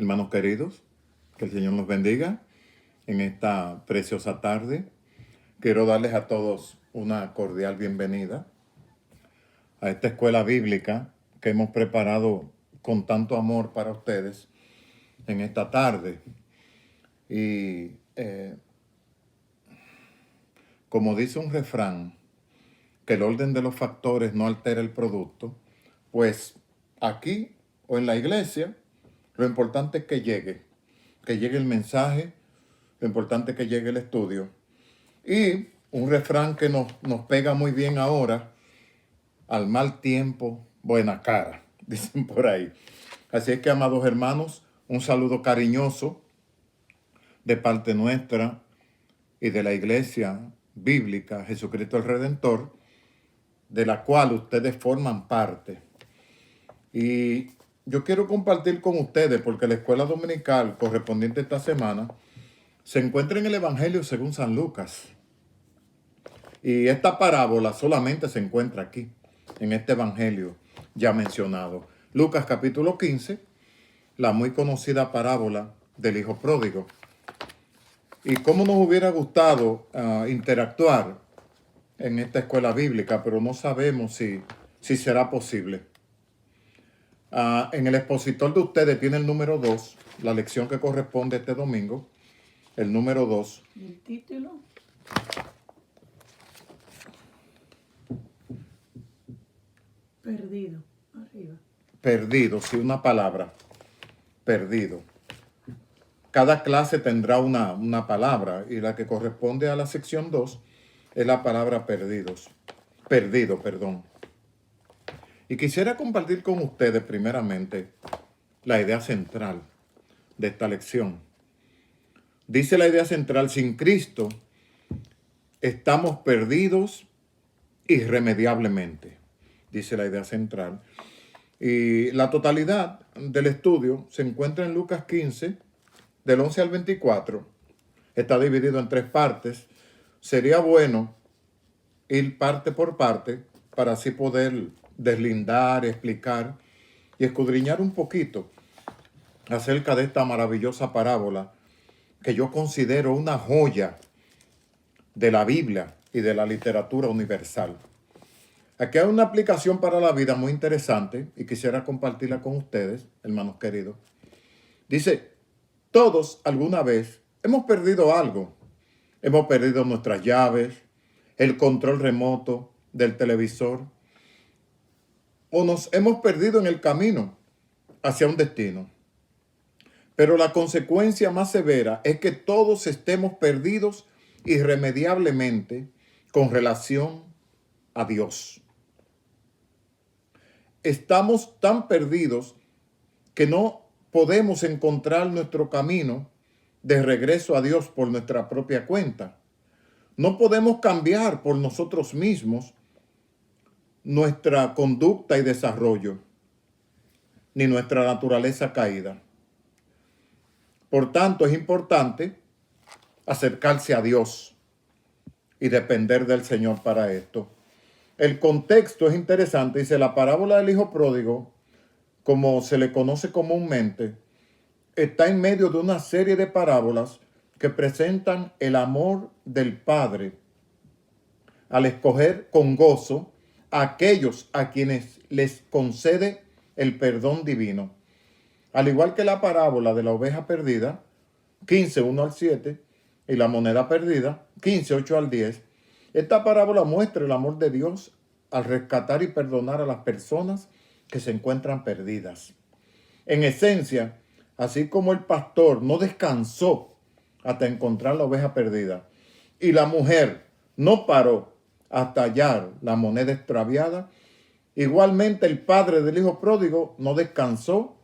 Hermanos queridos, que el Señor nos bendiga en esta preciosa tarde. Quiero darles a todos una cordial bienvenida a esta escuela bíblica que hemos preparado con tanto amor para ustedes en esta tarde. Y como dice un refrán, que el orden de los factores no altera el producto, pues aquí o en la iglesia, lo importante es que llegue el mensaje, lo importante es que llegue el estudio. Y un refrán que nos pega muy bien ahora: al mal tiempo, buena cara, dicen por ahí. Así es que, amados hermanos, un saludo cariñoso de parte nuestra y de la Iglesia Bíblica Jesucristo el Redentor, de la cual ustedes forman parte. Y yo quiero compartir con ustedes, porque la escuela dominical correspondiente esta semana se encuentra en el Evangelio según San Lucas. Y esta parábola solamente se encuentra aquí, en este Evangelio ya mencionado. Lucas capítulo 15, la muy conocida parábola del Hijo Pródigo. Y cómo nos hubiera gustado interactuar en esta escuela bíblica, pero no sabemos si será posible. En el expositor de ustedes tiene el número 2, la lección que corresponde este domingo, el número 2. ¿El título? Perdido, arriba. Perdido, sí, una palabra. Perdido. Cada clase tendrá una palabra y la que corresponde a la sección 2 es la palabra perdidos. Perdido, perdón. Y quisiera compartir con ustedes primeramente la idea central de esta lección. Dice la idea central: sin Cristo estamos perdidos irremediablemente. Dice la idea central. Y la totalidad del estudio se encuentra en Lucas 15, del 11 al 24. Está dividido en 3 partes. Sería bueno ir parte por parte para así poder deslindar, explicar y escudriñar un poquito acerca de esta maravillosa parábola que yo considero una joya de la Biblia y de la literatura universal. Aquí hay una aplicación para la vida muy interesante y quisiera compartirla con ustedes, hermanos queridos. Dice: todos alguna vez hemos perdido algo. Hemos perdido nuestras llaves, el control remoto del televisor, o nos hemos perdido en el camino hacia un destino. Pero la consecuencia más severa es que todos estemos perdidos irremediablemente con relación a Dios. Estamos tan perdidos que no podemos encontrar nuestro camino de regreso a Dios por nuestra propia cuenta. No podemos cambiar por nosotros mismos nuestra conducta y desarrollo, ni nuestra naturaleza caída. Por tanto, es importante acercarse a Dios y depender del Señor para esto. El contexto es interesante. Dice: la parábola del Hijo Pródigo, como se le conoce comúnmente, está en medio de una serie de parábolas que presentan el amor del Padre al escoger con gozo a aquellos a quienes les concede el perdón divino. Al igual que la parábola de la oveja perdida, 15, 1 al 7, y la moneda perdida, 15, 8 al 10, esta parábola muestra el amor de Dios al rescatar y perdonar a las personas que se encuentran perdidas. En esencia, así como el pastor no descansó hasta encontrar la oveja perdida y la mujer no paró hasta hallar la moneda extraviada, igualmente el padre del hijo pródigo no descansó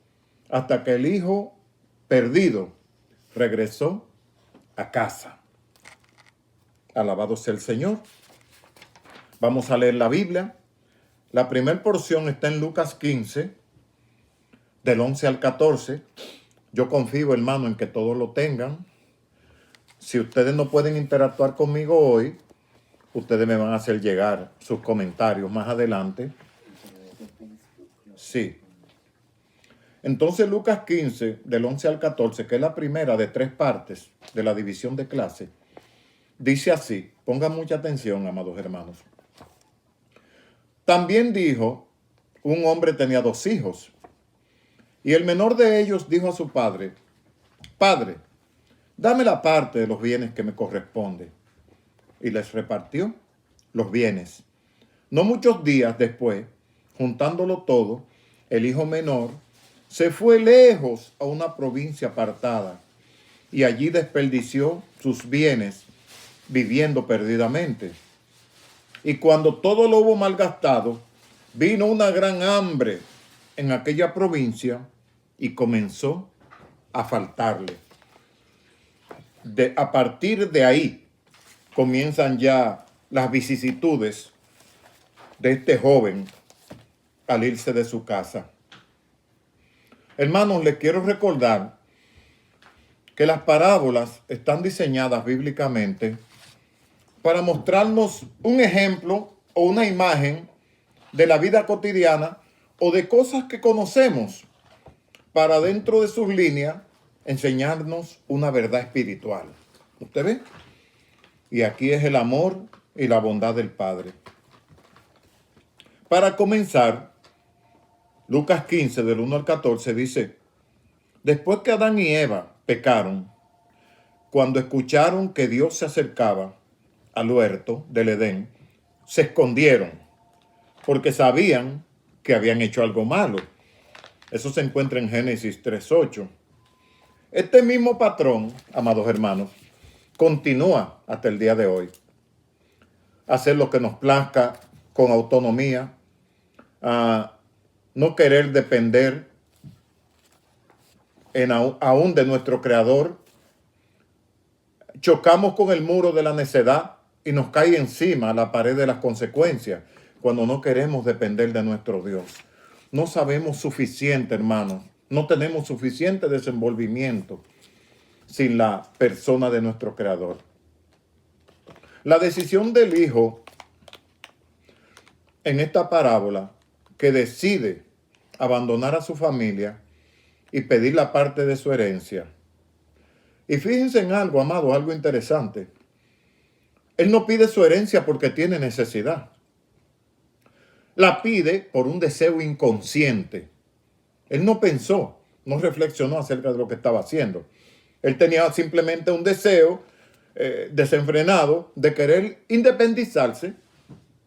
hasta que el hijo perdido regresó a casa. Alabado sea el Señor. Vamos a leer la Biblia. La primera porción está en Lucas 15, del 11 al 14. Yo confío, hermano, en que todos lo tengan. Si ustedes no pueden interactuar conmigo hoy, ustedes me van a hacer llegar sus comentarios más adelante. Sí. Entonces Lucas 15, del 11 al 14, que es la primera de 3 partes de la división de clase, dice así, pongan mucha atención, amados hermanos. También dijo, un hombre tenía 2 hijos, y el menor de ellos dijo a su padre, Padre, dame la parte de los bienes que me corresponde. Y les repartió los bienes. No muchos días después, juntándolo todo, el hijo menor se fue lejos a una provincia apartada y allí desperdició sus bienes viviendo perdidamente. Y cuando todo lo hubo malgastado, vino una gran hambre en aquella provincia y comenzó a faltarle. A partir de ahí comienzan ya las vicisitudes de este joven al irse de su casa. Hermanos, les quiero recordar que las parábolas están diseñadas bíblicamente para mostrarnos un ejemplo o una imagen de la vida cotidiana o de cosas que conocemos para dentro de sus líneas enseñarnos una verdad espiritual. ¿Usted ve? Y aquí es el amor y la bondad del Padre. Para comenzar, Lucas 15, del 1 al 14, dice, después que Adán y Eva pecaron, cuando escucharon que Dios se acercaba al huerto del Edén, se escondieron, porque sabían que habían hecho algo malo. Eso se encuentra en Génesis 3:8. Este mismo patrón, amados hermanos, continúa hasta el día de hoy. Hacer lo que nos plazca con autonomía, a no querer depender aún de nuestro Creador. Chocamos con el muro de la necedad y nos cae encima la pared de las consecuencias cuando no queremos depender de nuestro Dios. No sabemos suficiente, hermanos. No tenemos suficiente desenvolvimiento sin la persona de nuestro Creador. La decisión del hijo en esta parábola que decide abandonar a su familia y pedir la parte de su herencia. Y fíjense en algo, amado, algo interesante. Él no pide su herencia porque tiene necesidad. La pide por un deseo inconsciente. Él no pensó, no reflexionó acerca de lo que estaba haciendo. Él tenía simplemente un deseo desenfrenado de querer independizarse,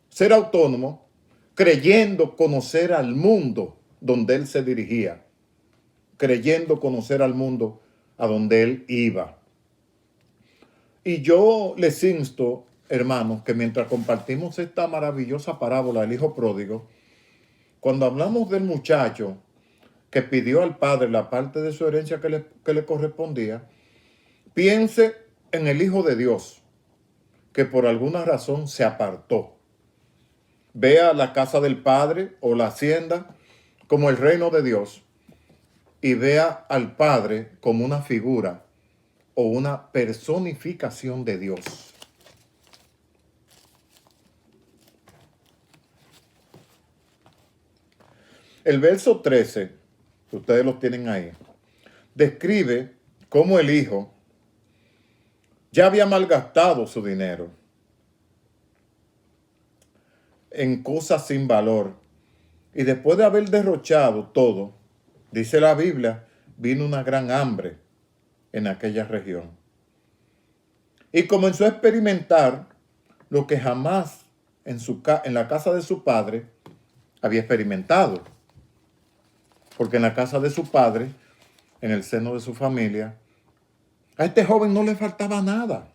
ser autónomo, creyendo conocer al mundo donde él se dirigía, creyendo conocer al mundo a donde él iba. Y yo les insto, hermanos, que mientras compartimos esta maravillosa parábola del hijo pródigo, cuando hablamos del muchacho que pidió al padre la parte de su herencia que le correspondía, piense en el Hijo de Dios, que por alguna razón se apartó. Vea la casa del Padre o la hacienda como el reino de Dios y vea al Padre como una figura o una personificación de Dios. El verso 13, ustedes los tienen ahí, describe cómo el hijo ya había malgastado su dinero en cosas sin valor. Y después de haber derrochado todo, dice la Biblia, vino una gran hambre en aquella región. Y comenzó a experimentar lo que jamás en la casa de su padre había experimentado. Porque en la casa de su padre, en el seno de su familia, a este joven no le faltaba nada.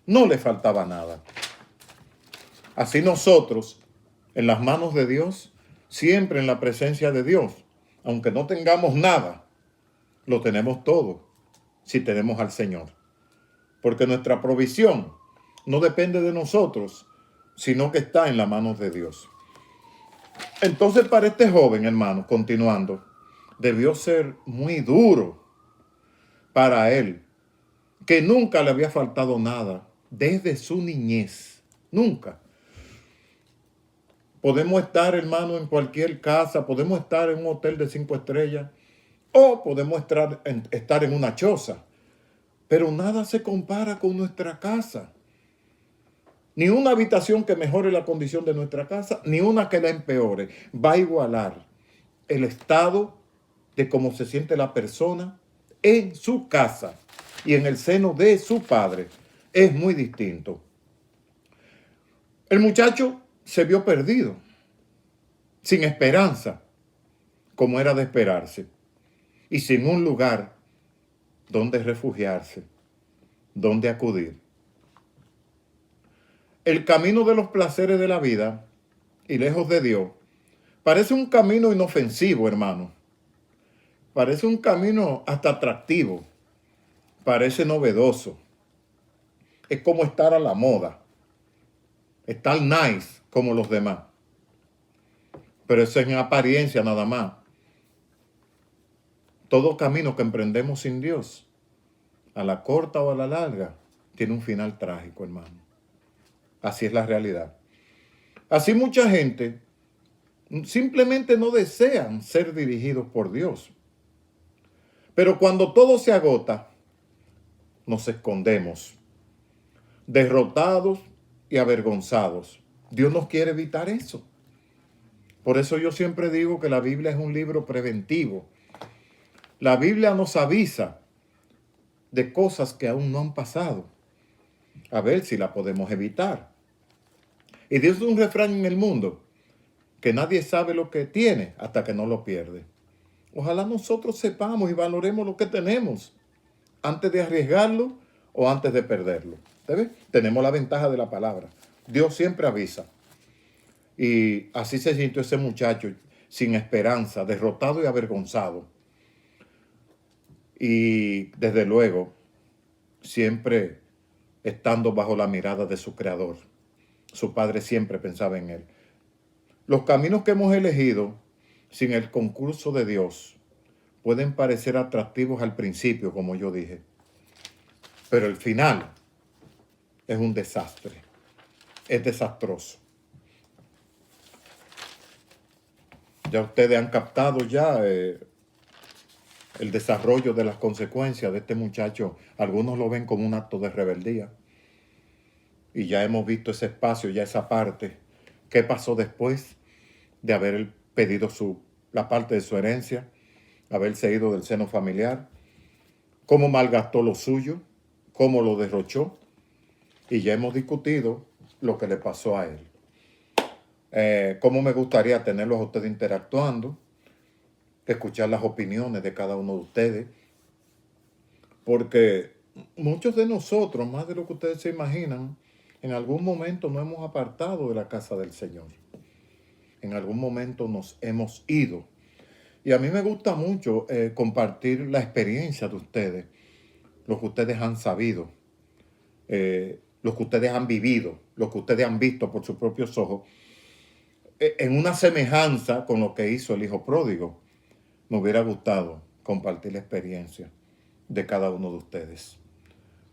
No le faltaba nada. Así nosotros, en las manos de Dios, siempre en la presencia de Dios, aunque no tengamos nada, lo tenemos todo si tenemos al Señor. Porque nuestra provisión no depende de nosotros, sino que está en las manos de Dios. Entonces, para este joven, hermano, continuando, debió ser muy duro para él, que nunca le había faltado nada desde su niñez. Nunca. Podemos estar, hermano, en cualquier casa, podemos estar en un hotel de 5 estrellas o podemos estar en una choza, pero nada se compara con nuestra casa. Ni una habitación que mejore la condición de nuestra casa, ni una que la empeore. Va a igualar el estado de cómo se siente la persona en su casa y en el seno de su padre. Es muy distinto. El muchacho se vio perdido, sin esperanza, como era de esperarse, y sin un lugar donde refugiarse, donde acudir. El camino de los placeres de la vida y lejos de Dios parece un camino inofensivo, hermano. Parece un camino hasta atractivo. Parece novedoso. Es como estar a la moda. Estar nice como los demás. Pero eso es en apariencia nada más. Todo camino que emprendemos sin Dios, a la corta o a la larga, tiene un final trágico, hermano. Así es la realidad. Así mucha gente simplemente no desean ser dirigidos por Dios. Pero cuando todo se agota, nos escondemos, derrotados y avergonzados. Dios nos quiere evitar eso. Por eso yo siempre digo que la Biblia es un libro preventivo. La Biblia nos avisa de cosas que aún no han pasado, a ver si la podemos evitar. Y Dios es un refrán en el mundo, que nadie sabe lo que tiene hasta que no lo pierde. Ojalá nosotros sepamos y valoremos lo que tenemos antes de arriesgarlo o antes de perderlo. ¿Ves? Tenemos la ventaja de la palabra. Dios siempre avisa. Y así se sintió ese muchacho, sin esperanza, derrotado y avergonzado. Y desde luego, siempre estando bajo la mirada de su creador. Su padre siempre pensaba en él. Los caminos que hemos elegido sin el concurso de Dios pueden parecer atractivos al principio, como yo dije, pero el final es un desastre, es desastroso. Ya ustedes han captado el desarrollo de las consecuencias de este muchacho. Algunos lo ven como un acto de rebeldía. Y ya hemos visto ese espacio, ya esa parte. ¿Qué pasó después de haber pedido la parte de su herencia? Haberse ido del seno familiar. Cómo malgastó lo suyo. Cómo lo derrochó. Y ya hemos discutido lo que le pasó a él. Cómo me gustaría tenerlos a ustedes interactuando. Escuchar las opiniones de cada uno de ustedes. Porque muchos de nosotros, más de lo que ustedes se imaginan, en algún momento nos hemos apartado de la casa del Señor. En algún momento nos hemos ido. Y a mí me gusta mucho compartir la experiencia de ustedes, lo que ustedes han sabido, lo que ustedes han vivido, lo que ustedes han visto por sus propios ojos, en una semejanza con lo que hizo el hijo pródigo. Me hubiera gustado compartir la experiencia de cada uno de ustedes.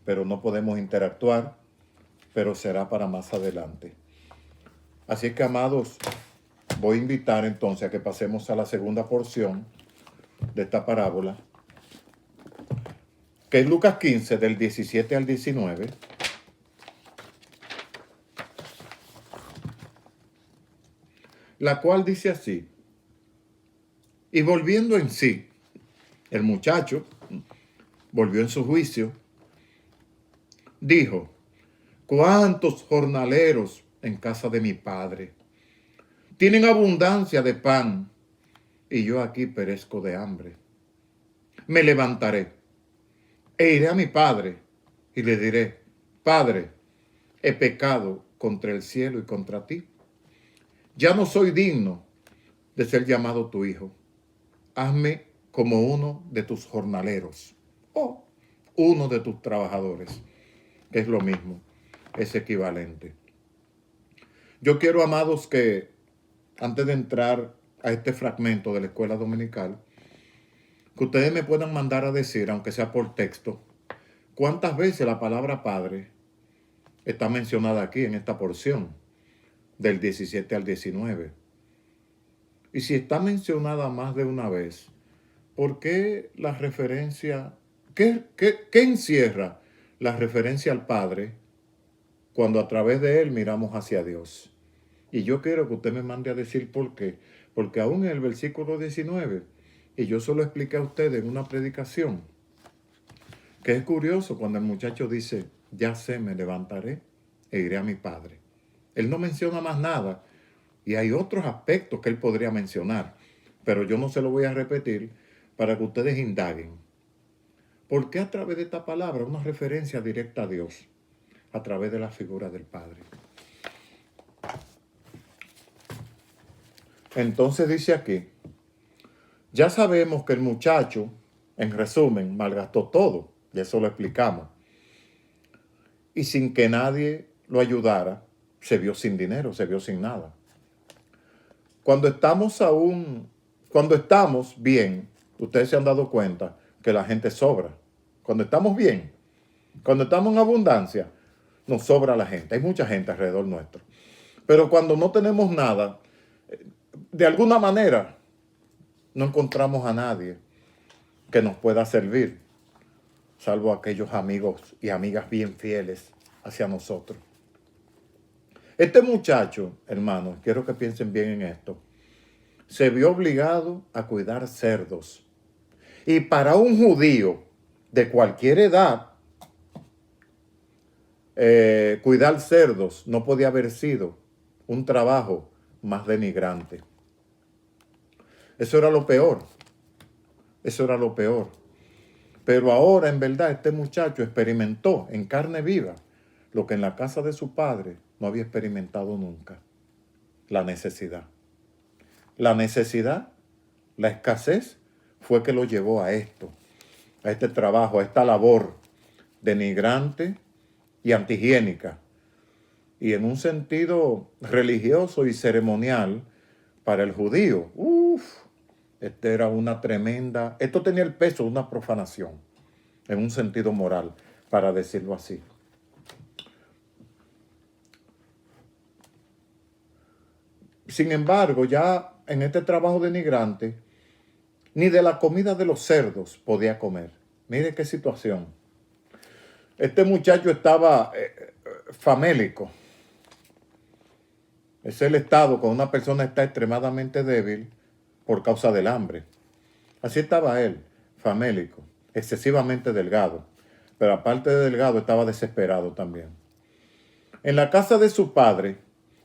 Pero no podemos interactuar, pero será para más adelante. Así que, amados, voy a invitar entonces a que pasemos a la segunda porción de esta parábola, que es Lucas 15, del 17 al 19. La cual dice así: y volviendo en sí, el muchacho volvió en su juicio, dijo: ¿cuántos jornaleros en casa de mi padre tienen abundancia de pan y yo aquí perezco de hambre? Me levantaré e iré a mi padre y le diré: Padre, he pecado contra el cielo y contra ti. Ya no soy digno de ser llamado tu hijo. Hazme como uno de tus jornaleros o uno de tus trabajadores, que es lo mismo, es equivalente. Yo quiero, amados, que antes de entrar a este fragmento de la escuela dominical, que ustedes me puedan mandar a decir, aunque sea por texto, cuántas veces la palabra padre está mencionada aquí en esta porción del 17 al 19. Y si está mencionada más de una vez, ¿por qué la referencia, qué encierra la referencia al Padre cuando a través de Él miramos hacia Dios? Y yo quiero que usted me mande a decir por qué. Porque aún en el versículo 19, y yo se lo expliqué a usted en una predicación, que es curioso cuando el muchacho dice, ya sé, me levantaré e iré a mi Padre. Él no menciona más nada. Y hay otros aspectos que él podría mencionar, pero yo no se lo voy a repetir para que ustedes indaguen. ¿Por qué a través de esta palabra una referencia directa a Dios? A través de la figura del Padre. Entonces dice aquí, ya sabemos que el muchacho, en resumen, malgastó todo, y eso lo explicamos. Y sin que nadie lo ayudara, se vio sin dinero, se vio sin nada. Cuando estamos bien, ustedes se han dado cuenta que la gente sobra. Cuando estamos bien, cuando estamos en abundancia, nos sobra la gente. Hay mucha gente alrededor nuestro. Pero cuando no tenemos nada, de alguna manera, no encontramos a nadie que nos pueda servir, salvo aquellos amigos y amigas bien fieles hacia nosotros. Este muchacho, hermanos, quiero que piensen bien en esto, se vio obligado a cuidar cerdos. Y para un judío de cualquier edad, cuidar cerdos no podía haber sido un trabajo más denigrante. Eso era lo peor. Eso era lo peor. Pero ahora, en verdad, este muchacho experimentó en carne viva lo que en la casa de su padre no había experimentado nunca. La necesidad. La necesidad, la escasez, fue que lo llevó a esto, a este trabajo, a esta labor denigrante y antihigiénica. Y en un sentido religioso y ceremonial, para el judío, era una tremenda, esto tenía el peso de una profanación, en un sentido moral, para decirlo así. Sin embargo, ya en este trabajo denigrante, ni de la comida de los cerdos podía comer. Mire qué situación. Este muchacho estaba famélico. Es el estado cuando una persona está extremadamente débil por causa del hambre. Así estaba él, famélico, excesivamente delgado. Pero aparte de delgado, estaba desesperado también. En la casa de su padre,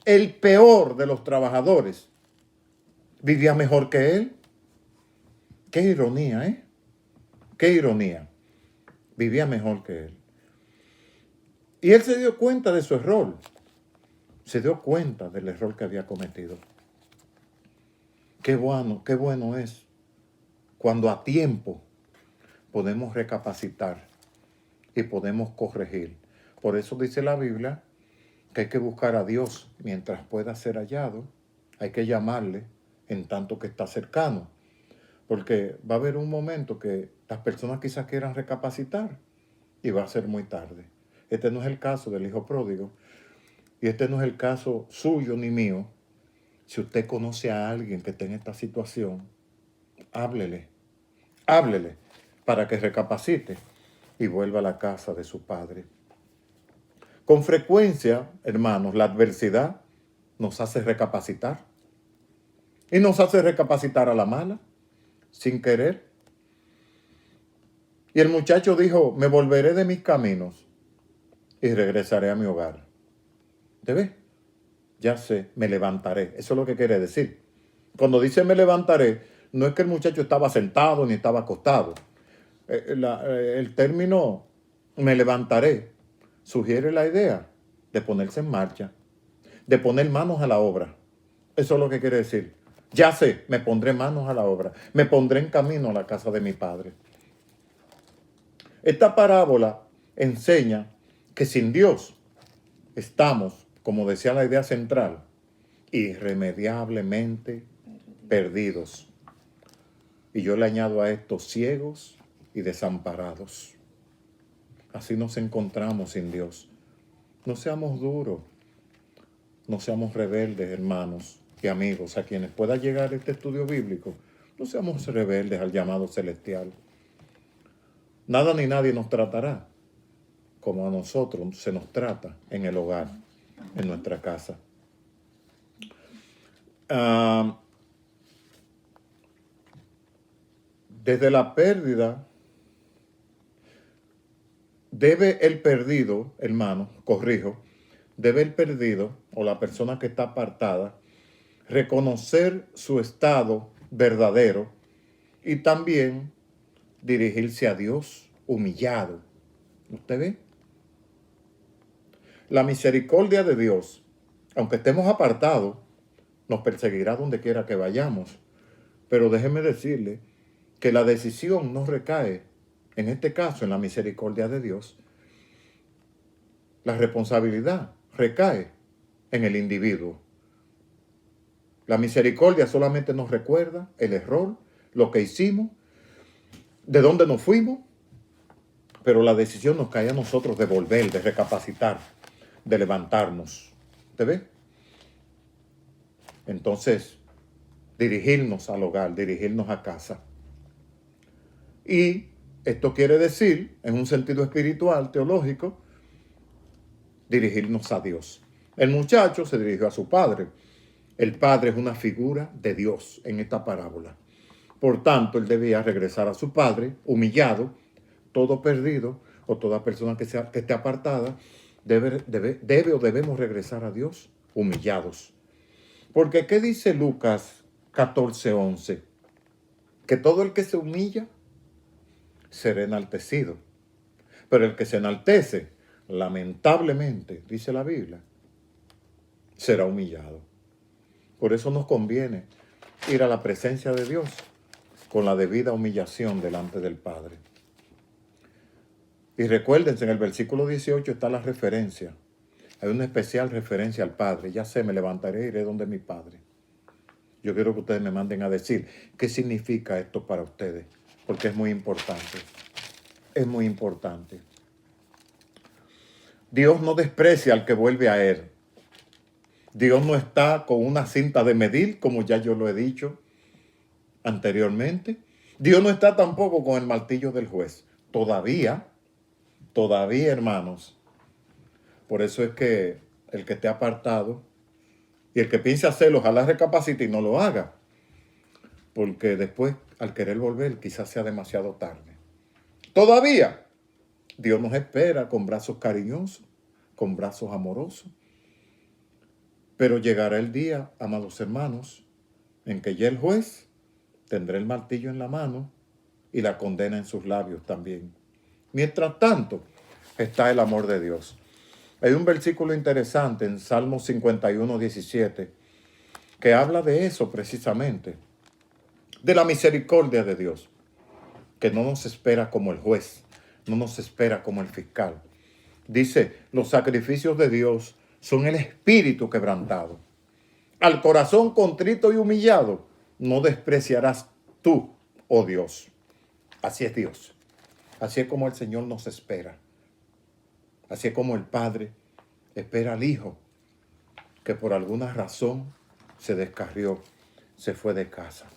el peor de los trabajadores vivía mejor que él. Qué ironía, ¿eh? Qué ironía. Vivía mejor que él. Y él se dio cuenta de su error. Se dio cuenta del error que había cometido. Qué bueno es cuando a tiempo podemos recapacitar y podemos corregir. Por eso dice la Biblia que hay que buscar a Dios mientras pueda ser hallado. Hay que llamarle en tanto que está cercano. Porque va a haber un momento que las personas quizás quieran recapacitar y va a ser muy tarde. Este no es el caso del hijo pródigo y este no es el caso suyo ni mío. Si usted conoce a alguien que esté en esta situación, háblele para que recapacite y vuelva a la casa de su padre. Con frecuencia, hermanos, la adversidad nos hace recapacitar y nos hace recapacitar a la mala, sin querer. Y el muchacho dijo, me volveré de mis caminos y regresaré a mi hogar. ¿Te ves? Ya sé, me levantaré. Eso es lo que quiere decir. Cuando dice me levantaré, no es que el muchacho estaba sentado ni estaba acostado. El término me levantaré sugiere la idea de ponerse en marcha, de poner manos a la obra. Eso es lo que quiere decir. Ya sé, me pondré manos a la obra. Me pondré en camino a la casa de mi padre. Esta parábola enseña que sin Dios estamos, como decía la idea central, irremediablemente perdidos. Y yo le añado a esto ciegos y desamparados. Así nos encontramos sin Dios. No seamos duros. No seamos rebeldes, hermanos y amigos, a quienes pueda llegar este estudio bíblico. No seamos rebeldes al llamado celestial. Nada ni nadie nos tratará como a nosotros se nos trata en el hogar, en nuestra casa. Desde la pérdida, debe el perdido, hermano, corrijo, debe el perdido o la persona que está apartada reconocer su estado verdadero y también dirigirse a Dios humillado. ¿Usted ve? La misericordia de Dios, aunque estemos apartados, nos perseguirá donde quiera que vayamos. Pero déjeme decirle que la decisión no recae, en este caso, en la misericordia de Dios. La responsabilidad recae en el individuo. La misericordia solamente nos recuerda el error, lo que hicimos, de dónde nos fuimos, pero la decisión nos cae a nosotros de volver, de recapacitar, de levantarnos. ¿Te ve? Entonces, dirigirnos al hogar, dirigirnos a casa. Y esto quiere decir, en un sentido espiritual, teológico, dirigirnos a Dios. El muchacho se dirigió a su padre. El padre es una figura de Dios en esta parábola. Por tanto, él debía regresar a su padre, humillado, todo perdido, o toda persona que esté apartada, debe o debemos regresar a Dios humillados. Porque, ¿qué dice Lucas 14:11? Que todo el que se humilla será enaltecido. Pero el que se enaltece, lamentablemente, dice la Biblia, será humillado. Por eso nos conviene ir a la presencia de Dios con la debida humillación delante del Padre. Y recuérdense, en el versículo 18 está la referencia. Hay una especial referencia al Padre. Ya sé, me levantaré e iré donde mi Padre. Yo quiero que ustedes me manden a decir qué significa esto para ustedes, porque es muy importante. Es muy importante. Dios no desprecia al que vuelve a Él. Dios no está con una cinta de medir, como ya yo lo he dicho anteriormente. Dios no está tampoco con el martillo del juez. Todavía, hermanos. Por eso es que el que esté apartado y el que piense hacerlo, ojalá recapacite y no lo haga. Porque después, al querer volver, quizás sea demasiado tarde. Todavía, Dios nos espera con brazos cariñosos, con brazos amorosos. Pero llegará el día, amados hermanos, en que ya el juez tendrá el martillo en la mano y la condena en sus labios también. Mientras tanto, está el amor de Dios. Hay un versículo interesante en Salmo 51:17 que habla de eso precisamente, de la misericordia de Dios, que no nos espera como el juez, no nos espera como el fiscal. Dice, los sacrificios de Dios son el espíritu quebrantado. Al corazón contrito y humillado no despreciarás tú, oh Dios. Así es Dios. Así es como el Señor nos espera. Así es como el Padre espera al Hijo, que por alguna razón se descarrió, se fue de casa.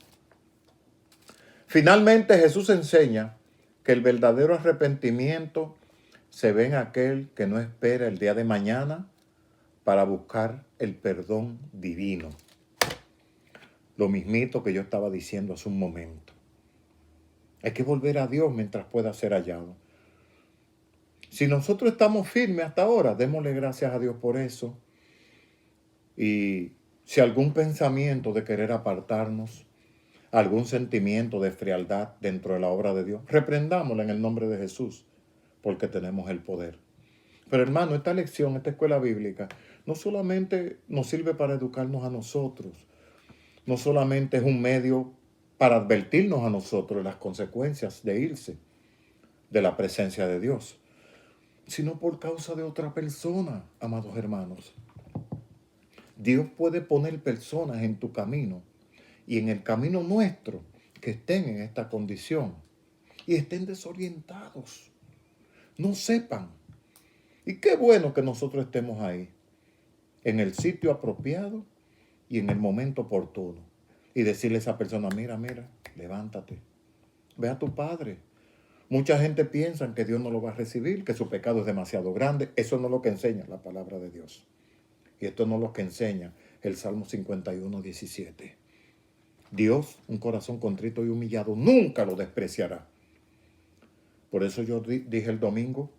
Finalmente Jesús enseña que el verdadero arrepentimiento se ve en aquel que no espera el día de mañana para buscar el perdón divino. Lo mismito que yo estaba diciendo hace un momento. Hay que volver a Dios mientras pueda ser hallado. Si nosotros estamos firmes hasta ahora, démosle gracias a Dios por eso. Y si algún pensamiento de querer apartarnos, algún sentimiento de frialdad dentro de la obra de Dios, reprendámoslo en el nombre de Jesús, porque tenemos el poder. Pero hermano, esta lección, esta escuela bíblica, no solamente nos sirve para educarnos a nosotros, no solamente es un medio para advertirnos a nosotros de las consecuencias de irse de la presencia de Dios, sino por causa de otra persona, amados hermanos. Dios puede poner personas en tu camino y en el camino nuestro que estén en esta condición y estén desorientados, no sepan. Y qué bueno que nosotros estemos ahí. en el sitio apropiado y en el momento oportuno. Y decirle a esa persona, mira, levántate, ve a tu padre. Mucha gente piensa que Dios no lo va a recibir, que su pecado es demasiado grande. Eso no es lo que enseña la palabra de Dios. Y esto no es lo que enseña el Salmo 51, 17. Dios, un corazón contrito y humillado, nunca lo despreciará. Por eso yo dije el domingo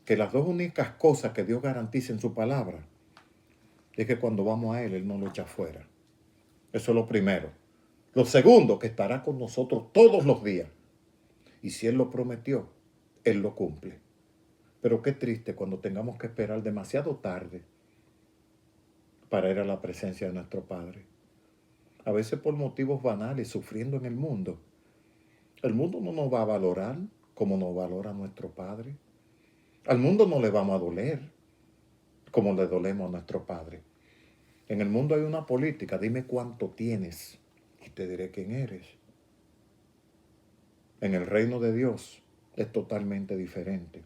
que las dos únicas cosas que Dios garantiza en su palabra es que cuando vamos a Él no lo echa fuera. Eso es lo primero. Lo segundo, que estará con nosotros todos los días. Y si Él lo prometió, Él lo cumple. Pero qué triste cuando tengamos que esperar demasiado tarde para ir a la presencia de nuestro Padre. A veces por motivos banales, sufriendo en el mundo. El mundo no nos va a valorar como nos valora nuestro Padre. Al mundo no le vamos a doler como le dolemos a nuestro Padre. En el mundo hay una política, dime cuánto tienes y te diré quién eres. En el reino de Dios es totalmente diferente.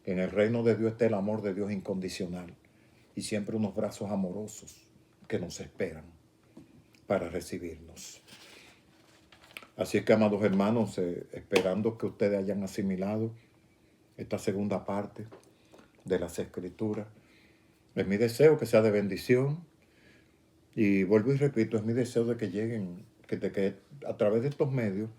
En el reino de Dios está el amor de Dios incondicional y siempre unos brazos amorosos que nos esperan para recibirnos. Así es que, amados hermanos, esperando que ustedes hayan asimilado esta segunda parte de las Escrituras, es mi deseo que sea de bendición. Y vuelvo y repito, es mi deseo de que lleguen, que a través de estos medios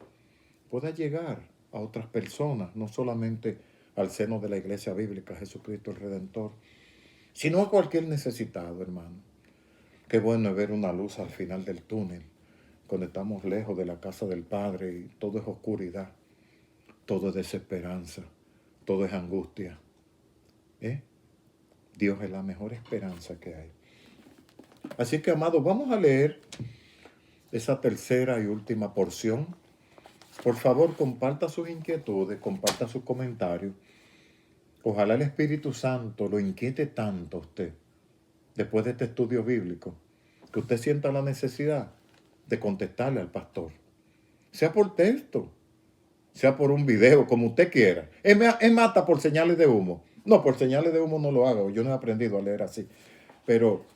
pueda llegar a otras personas, no solamente al seno de la Iglesia Bíblica Jesucristo el Redentor, sino a cualquier necesitado, hermano. Qué bueno es ver una luz al final del túnel, cuando estamos lejos de la casa del Padre y todo es oscuridad, todo es desesperanza, todo es angustia. Dios es la mejor esperanza que hay. Así que, amados, vamos a leer esa tercera y última porción. Por favor, comparta sus inquietudes, comparta sus comentarios. Ojalá el Espíritu Santo lo inquiete tanto a usted, después de este estudio bíblico, que usted sienta la necesidad de contestarle al pastor. Sea por texto, sea por un video, como usted quiera. Él mata por señales de humo. No, por señales de humo no lo hago. Yo no he aprendido a leer así. Pero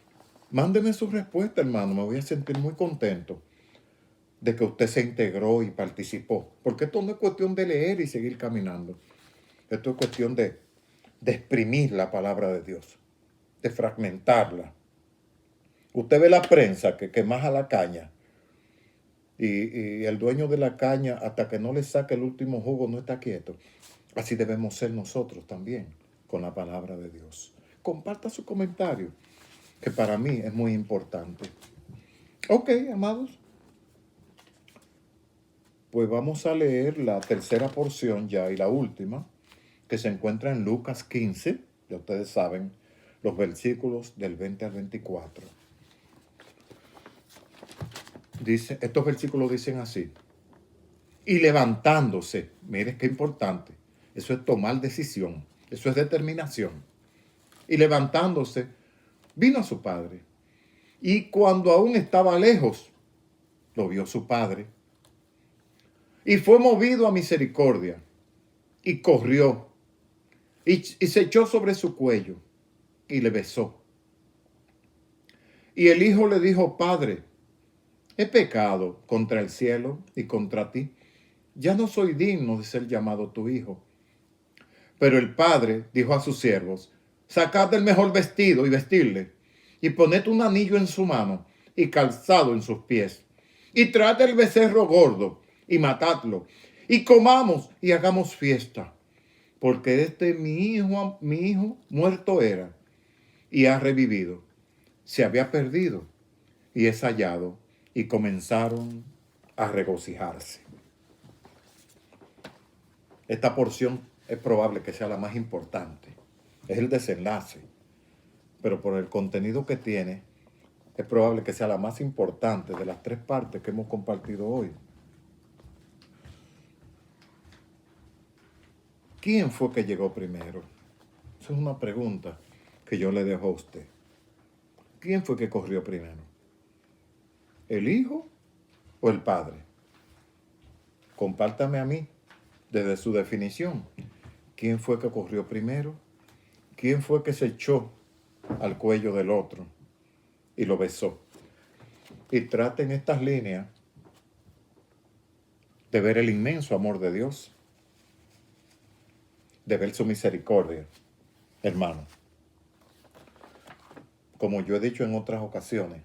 mándeme su respuesta, hermano. Me voy a sentir muy contento de que usted se integró y participó. Porque esto no es cuestión de leer y seguir caminando. Esto es cuestión de exprimir la palabra de Dios, de fragmentarla. Usted ve la prensa que maja la caña y el dueño de la caña, hasta que no le saque el último jugo, no está quieto. Así debemos ser nosotros también con la palabra de Dios. Comparta su comentario, que para mí es muy importante. Ok, amados. Pues vamos a leer la tercera porción ya y la última, que se encuentra en Lucas 15, ya ustedes saben, los versículos del 20 al 24. Estos versículos dicen así: y levantándose, mire qué importante, eso es tomar decisión, eso es determinación. Y levantándose, vino a su padre. Y cuando aún estaba lejos, lo vio su padre. Y fue movido a misericordia. Y corrió. Y se echó sobre su cuello. Y le besó. Y el hijo le dijo: Padre, he pecado contra el cielo y contra ti. Ya no soy digno de ser llamado tu hijo. Pero el padre dijo a sus siervos: sacad el mejor vestido y vestirle, y poned un anillo en su mano y calzado en sus pies, y traed el becerro gordo y matadlo, y comamos y hagamos fiesta, porque mi hijo muerto era y ha revivido, se había perdido y es hallado. Y comenzaron a regocijarse. Esta porción es probable que sea la más importante. Es el desenlace. Pero por el contenido que tiene, es probable que sea la más importante de las tres partes que hemos compartido hoy. ¿Quién fue que llegó primero? Esa es una pregunta que yo le dejo a usted. ¿Quién fue que corrió primero? ¿El hijo o el padre? Compártame a mí, desde su definición, ¿quién fue que corrió primero? ¿Quién fue que se echó al cuello del otro y lo besó. Y traten estas líneas de ver el inmenso amor de Dios, de ver su misericordia, hermano. Como yo he dicho en otras ocasiones,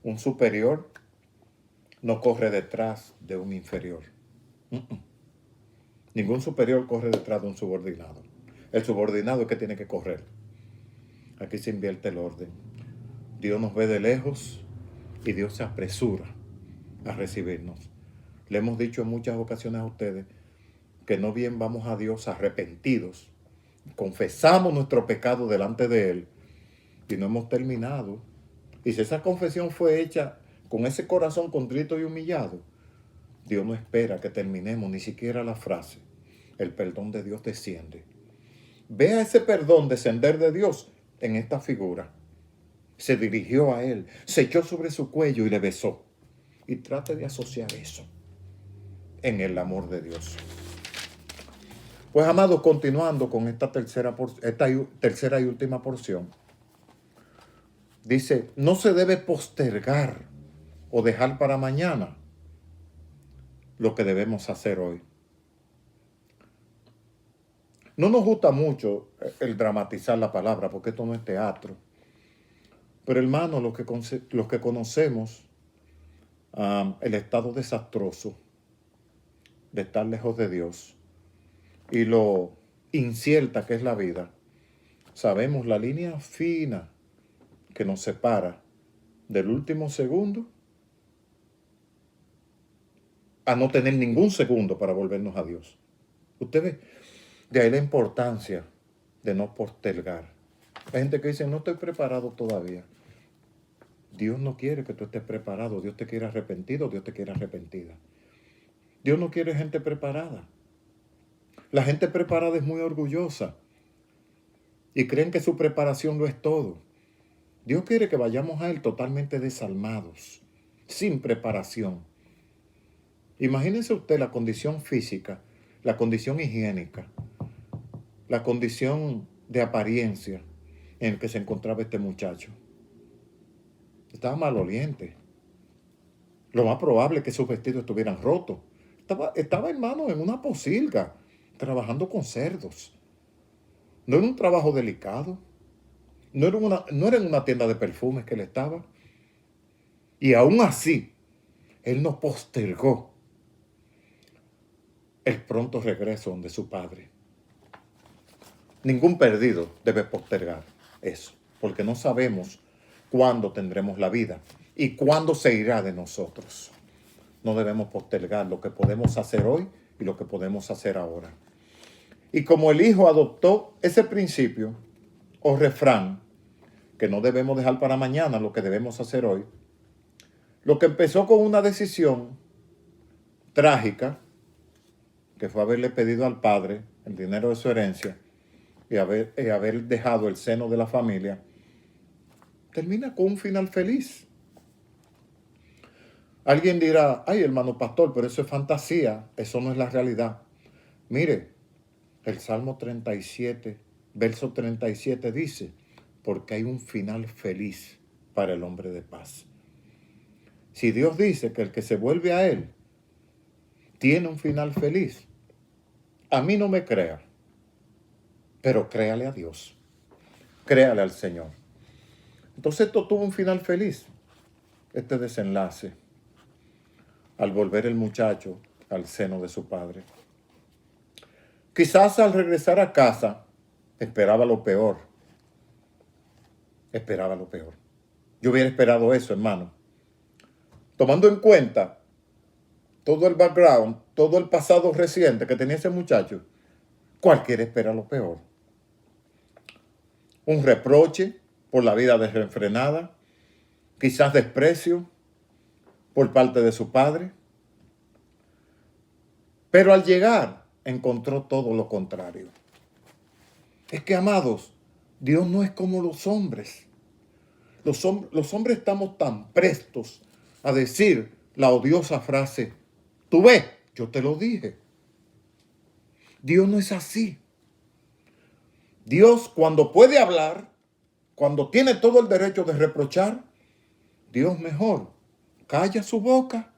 un superior no corre detrás de un inferior. Ningún superior corre detrás de un subordinado. El subordinado es que tiene que correr. Aquí se invierte el orden. Dios nos ve de lejos y Dios se apresura a recibirnos. Le hemos dicho en muchas ocasiones a ustedes que no bien vamos a Dios arrepentidos, confesamos nuestro pecado delante de Él y no hemos terminado. Y si esa confesión fue hecha con ese corazón contrito y humillado, Dios no espera que terminemos ni siquiera la frase. El perdón de Dios desciende. Vea ese perdón descender de Dios en esta figura. Se dirigió a él, se echó sobre su cuello y le besó. Y trate de asociar eso en el amor de Dios. Pues, amados, continuando con esta tercera y última porción, dice, no se debe postergar o dejar para mañana lo que debemos hacer hoy. No nos gusta mucho el dramatizar la palabra, porque esto no es teatro. Pero, hermano, los que conocemos el estado desastroso de estar lejos de Dios y lo incierta que es la vida, sabemos la línea fina que nos separa del último segundo a no tener ningún segundo para volvernos a Dios. Usted ve, de ahí la importancia de no postergar. Hay gente que dice, no estoy preparado todavía. Dios no quiere que tú estés preparado. Dios te quiere arrepentido, Dios te quiere arrepentida. Dios no quiere gente preparada. La gente preparada es muy orgullosa y creen que su preparación lo es todo. Dios quiere que vayamos a Él totalmente desalmados, sin preparación. Imagínese usted la condición física, la condición higiénica, la condición de apariencia en que se encontraba este muchacho. Estaba maloliente. Lo más probable es que sus vestidos estuvieran rotos. Estaba, hermano, en una pocilga, trabajando con cerdos. No era un trabajo delicado. No era en una tienda de perfumes que él estaba. Y aún así, él no postergó el pronto regreso de su padre. Ningún perdido debe postergar eso, porque no sabemos cuándo tendremos la vida y cuándo se irá de nosotros. No debemos postergar lo que podemos hacer hoy y lo que podemos hacer ahora. Y como el Hijo adoptó ese principio o refrán, que no debemos dejar para mañana lo que debemos hacer hoy, lo que empezó con una decisión trágica, que fue haberle pedido al padre el dinero de su herencia y haber dejado el seno de la familia, termina con un final feliz. Alguien dirá, ay, hermano pastor, pero eso es fantasía, eso no es la realidad. Mire, el Salmo 37, verso 37 dice, porque hay un final feliz para el hombre de paz. Si Dios dice que el que se vuelve a Él tiene un final feliz, a mí no me crea, pero créale a Dios, créale al Señor. Entonces esto tuvo un final feliz, este desenlace, al volver el muchacho al seno de su padre. Quizás al regresar a casa esperaba lo peor. Esperaba lo peor. Yo hubiera esperado eso, hermano. Tomando en cuenta todo el background, todo el pasado reciente que tenía ese muchacho, cualquiera espera lo peor. Un reproche por la vida desenfrenada, quizás desprecio por parte de su padre. Pero al llegar, encontró todo lo contrario. Es que, amados, Dios no es como los hombres. Los hombres estamos tan prestos a decir la odiosa frase, tú ves, yo te lo dije. Dios no es así. Dios, cuando puede hablar, cuando tiene todo el derecho de reprochar, Dios mejor calla su boca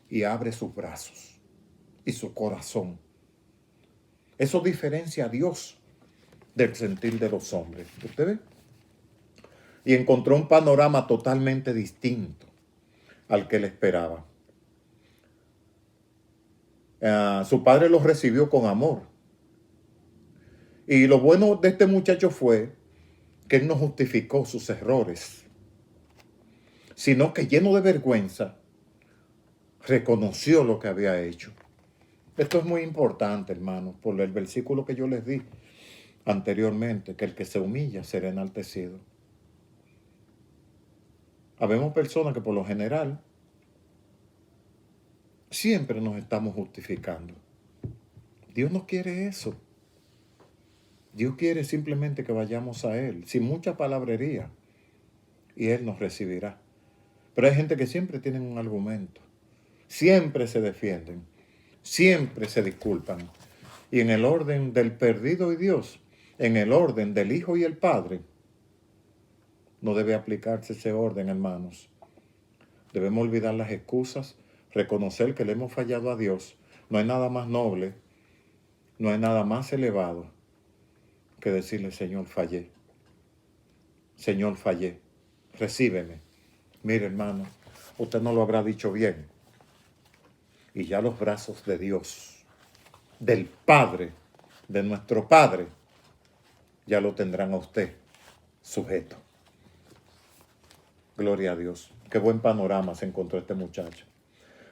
y abre sus brazos y su corazón. Eso diferencia a Dios del sentir de los hombres. ¿Usted ve? Y encontró un panorama totalmente distinto al que él esperaba. Su padre lo recibió con amor. Y lo bueno de este muchacho fue que él no justificó sus errores, sino que lleno de vergüenza, reconoció lo que había hecho. Esto es muy importante, hermanos, por el versículo que yo les di anteriormente, que el que se humilla será enaltecido. Habemos personas que por lo general siempre nos estamos justificando. Dios no quiere eso. Dios quiere simplemente que vayamos a Él, sin mucha palabrería, y Él nos recibirá. Pero hay gente que siempre tiene un argumento, siempre se defienden, siempre se disculpan. Y en el orden del perdido y Dios, en el orden del Hijo y el Padre, no debe aplicarse ese orden, hermanos. Debemos olvidar las excusas, reconocer que le hemos fallado a Dios. No hay nada más noble, no hay nada más elevado que decirle, Señor, fallé. Señor, fallé. Recíbeme. Mire, hermano, usted no lo habrá dicho bien. Y ya los brazos de Dios, del Padre, de nuestro Padre, ya lo tendrán a usted sujeto. Gloria a Dios. Qué buen panorama se encontró este muchacho.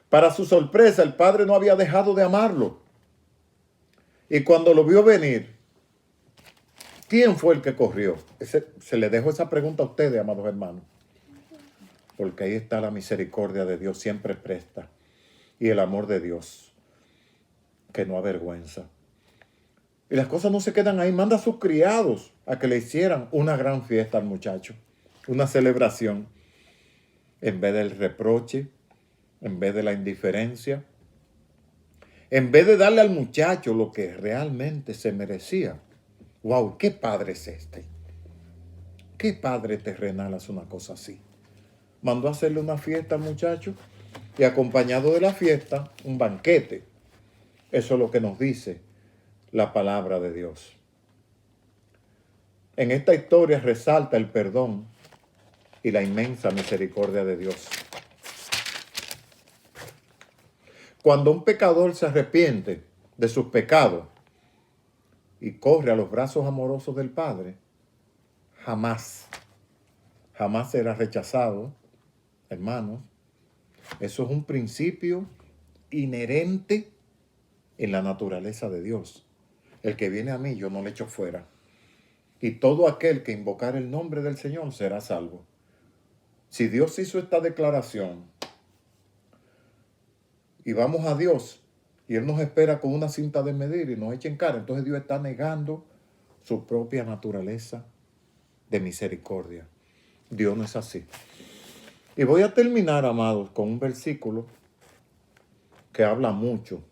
Para su sorpresa, el padre no había dejado de amarlo. Y cuando lo vio venir, ¿quién fue el que corrió? Se le dejo esa pregunta a ustedes, amados hermanos. Porque ahí está la misericordia de Dios, siempre presta. Y el amor de Dios, que no avergüenza. Y las cosas no se quedan ahí. Manda a sus criados a que le hicieran una gran fiesta al muchacho. Una celebración. En vez del reproche, en vez de la indiferencia, en vez de darle al muchacho lo que realmente se merecía. ¡Wow! ¿Qué padre es este? ¿Qué padre terrenal hace una cosa así? Mandó a hacerle una fiesta al muchacho y acompañado de la fiesta, un banquete. Eso es lo que nos dice la palabra de Dios. En esta historia resalta el perdón y la inmensa misericordia de Dios. Cuando un pecador se arrepiente de sus pecados y corre a los brazos amorosos del Padre, jamás será rechazado, hermanos. Eso es un principio inherente en la naturaleza de Dios. El que viene a mí, yo no le echo fuera. Y todo aquel que invocar el nombre del Señor será salvo. Si Dios hizo esta declaración y vamos a Dios y Él nos espera con una cinta de medir y nos echa en cara, entonces Dios está negando su propia naturaleza de misericordia. Dios no es así. Y voy a terminar, amados, con un versículo que habla mucho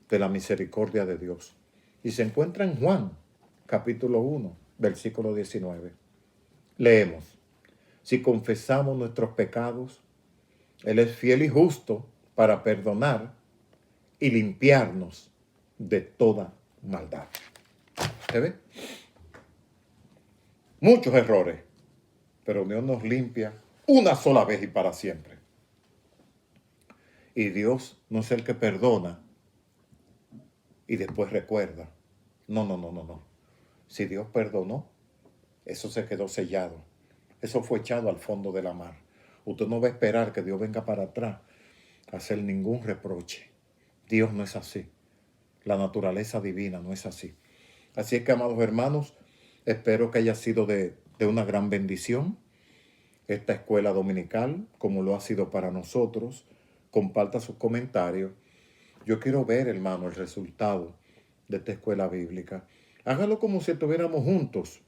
de la misericordia de Dios. Y se encuentra en Juan, capítulo 1, versículo 19. Leemos: si confesamos nuestros pecados, Él es fiel y justo para perdonar y limpiarnos de toda maldad. ¿Se ve? Muchos errores, pero Dios nos limpia una sola vez y para siempre. Y Dios no es el que perdona y después recuerda. No. Si Dios perdonó, eso se quedó sellado. Eso fue echado al fondo de la mar. Usted no va a esperar que Dios venga para atrás a hacer ningún reproche. Dios no es así. La naturaleza divina no es así. Así es que, amados hermanos, espero que haya sido de una gran bendición esta escuela dominical, como lo ha sido para nosotros. Comparta sus comentarios. Yo quiero ver, hermano, el resultado de esta escuela bíblica. Hágalo como si estuviéramos juntos.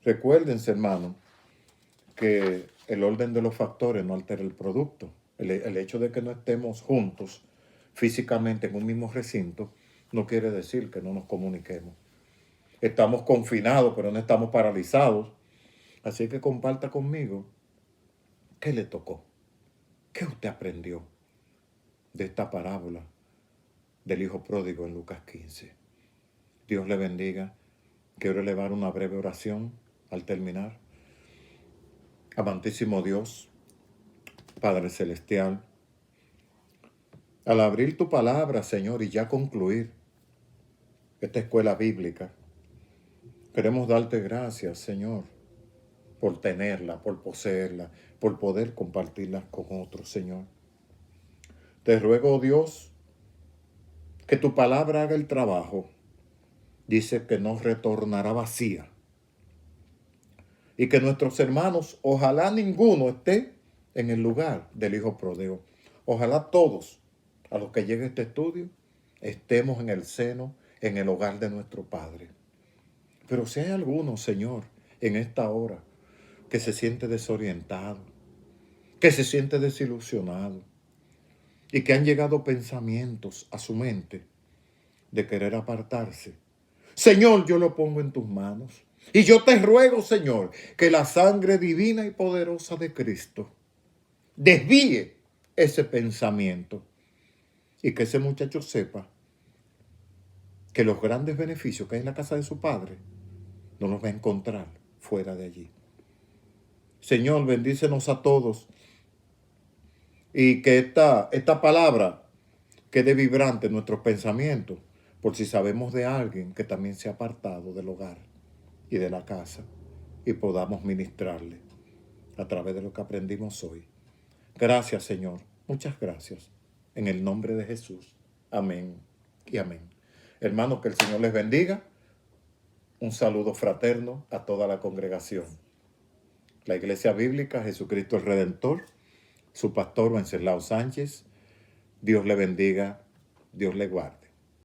Recuérdense, hermano, que el orden de los factores no altera el producto. El hecho de que no estemos juntos físicamente en un mismo recinto no quiere decir que no nos comuniquemos. Estamos confinados, pero no estamos paralizados. Así que comparta conmigo qué le tocó, qué usted aprendió de esta parábola del hijo pródigo en Lucas 15. Dios le bendiga. Quiero elevar una breve oración al terminar. Amantísimo Dios, Padre Celestial, al abrir tu palabra, Señor, y ya concluir esta escuela bíblica, queremos darte gracias, Señor, por tenerla, por poseerla, por poder compartirla con otros, Señor. Te ruego, Dios, que tu palabra haga el trabajo. Dice que no retornará vacía. Y que nuestros hermanos, ojalá ninguno esté en el lugar del hijo pródigo. Ojalá todos, a los que llegue este estudio, estemos en el seno, en el hogar de nuestro Padre. Pero si hay alguno, Señor, en esta hora, que se siente desorientado, que se siente desilusionado, y que han llegado pensamientos a su mente de querer apartarse, Señor, yo lo pongo en tus manos. Y yo te ruego, Señor, que la sangre divina y poderosa de Cristo desvíe ese pensamiento y que ese muchacho sepa que los grandes beneficios que hay en la casa de su padre no los va a encontrar fuera de allí. Señor, bendícenos a todos y que esta palabra quede vibrante en nuestros pensamientos, por si sabemos de alguien que también se ha apartado del hogar y de la casa y podamos ministrarle a través de lo que aprendimos hoy. Gracias, Señor. Muchas gracias. En el nombre de Jesús. Amén y amén. Hermanos, que el Señor les bendiga. Un saludo fraterno a toda la congregación. La Iglesia Bíblica Jesucristo el Redentor, su pastor Wenceslao Sánchez. Dios le bendiga, Dios le guarde.